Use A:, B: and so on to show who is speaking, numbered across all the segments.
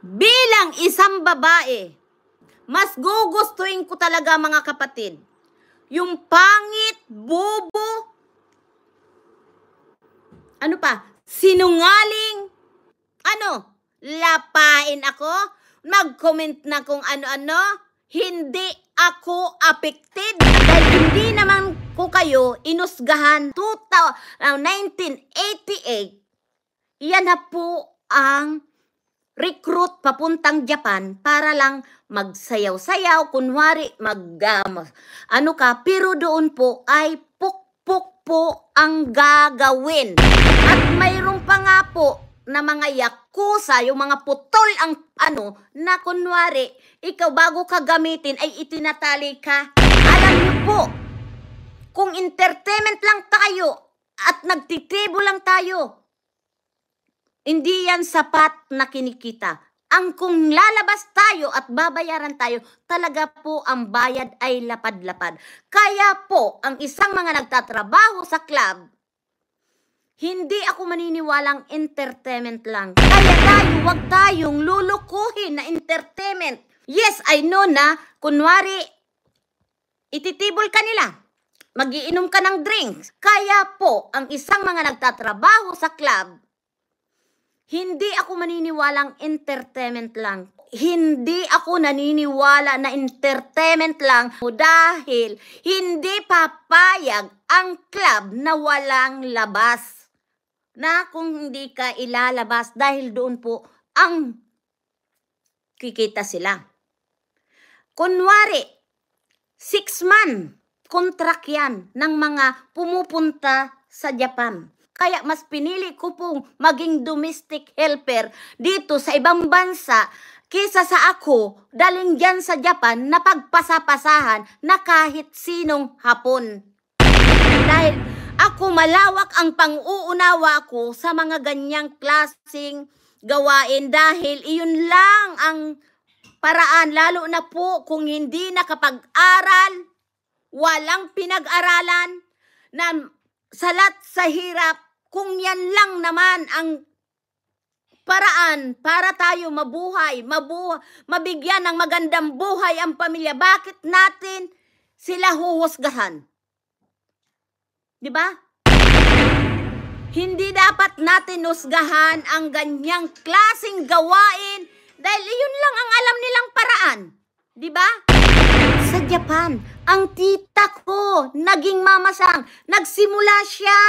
A: Bilang isang babae, mas gugustuhin ko talaga mga kapatid, yung pangit, bobo, ano pa, sinungaling, lapain ako, mag-comment na kung ano-ano, hindi ako affected. Dahil hindi naman ko kayo inusgahan. 1988, yan na po ang recruit papuntang Japan para lang magsayaw-sayaw, kunwari pero doon po ay pukpuk po ang gagawin. At mayroon pa nga po na mga yakuza, yung mga putol ang na kunwari, ikaw bago ka gamitin ay itinatali ka. Alam niyo po, kung entertainment lang tayo at nagtitibo lang tayo, hindi yan sapat na kinikita. Ang kung lalabas tayo at babayaran tayo, talaga po ang bayad ay lapad-lapad. Kaya po, ang isang mga nagtatrabaho sa club, hindi ako maniniwalang entertainment lang. Kaya wag tayong lulukuhin na entertainment. Yes, I know na, kunwari, ititibol ka nila, magiinom ka ng drinks. Kaya po, ang isang mga nagtatrabaho sa club, hindi ako maniniwalang entertainment lang. Hindi ako naniniwala na entertainment lang dahil hindi papayag ang club na walang labas. Na kung hindi ka ilalabas dahil doon po ang kikita sila. Kunwari, 6-month contract yan ng mga pumupunta sa Japan. Kaya mas pinili ko pong maging domestic helper dito sa ibang bansa kaysa sa ako daling dyan sa Japan na pagpasapasahan na kahit sinong Hapon. Dahil ako malawak ang pang-uunawa ko sa mga ganyang klaseng gawain dahil iyon lang ang paraan, lalo na po kung hindi nakapag-aral, walang pinag-aralan, na salat sa hirap, kung yan lang naman ang paraan para tayo mabuhay, mabigyan ng magandang buhay ang pamilya, bakit natin sila huhusgahan? Diba? Hindi dapat natin husgahan ang ganyang klaseng gawain dahil yun lang ang alam nilang paraan. Diba? Sa Japan, ang tita ko naging mamasang. Nagsimula siya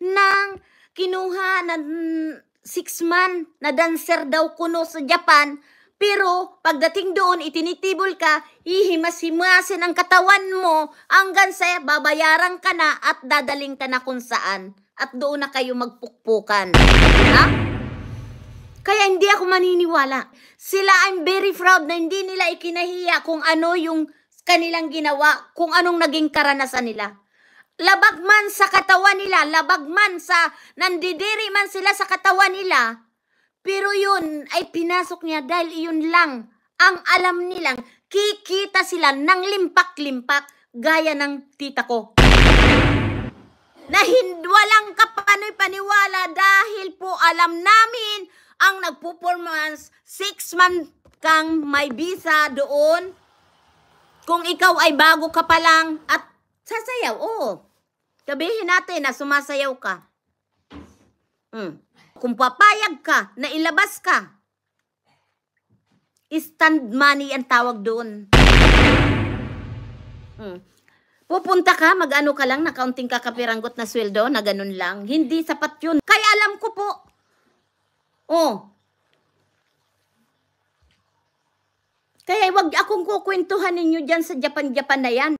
A: ng kinuha na 6-month na dancer daw kuno sa Japan. Pero pagdating doon, itinitibol ka, ihimas-himasin ang katawan mo hanggang sa babayaran ka na at dadaling ka na kung saan. At doon na kayo magpukpukan. Ha? Kaya hindi ako maniniwala. Sila, I'm very proud na hindi nila ikinahiya kung ano yung kanilang ginawa, kung anong naging karanasan nila. Labag man sa katawan nila, labag man sa nandidiri man sila sa katawan nila, pero yun ay pinasok niya dahil yun lang ang alam nilang kikita sila ng limpak-limpak gaya ng tita ko. Na walang kapanoy-paniwala dahil po alam namin ang nagpo-performance 6 months kang may visa doon. Kung ikaw ay bago ka pa lang at sasayaw, oo. Sabihin natin na sumasayaw ka. Kung papayag ka na ilabas ka, stand money ang tawag doon. Pupunta ka, mag-ano ka lang, nakaunting kakapiranggot na sweldo, na ganun lang. Hindi sapat yun. Kaya alam ko po. Kaya wag akong kukwentuhan ninyo dyan sa Japan na yan.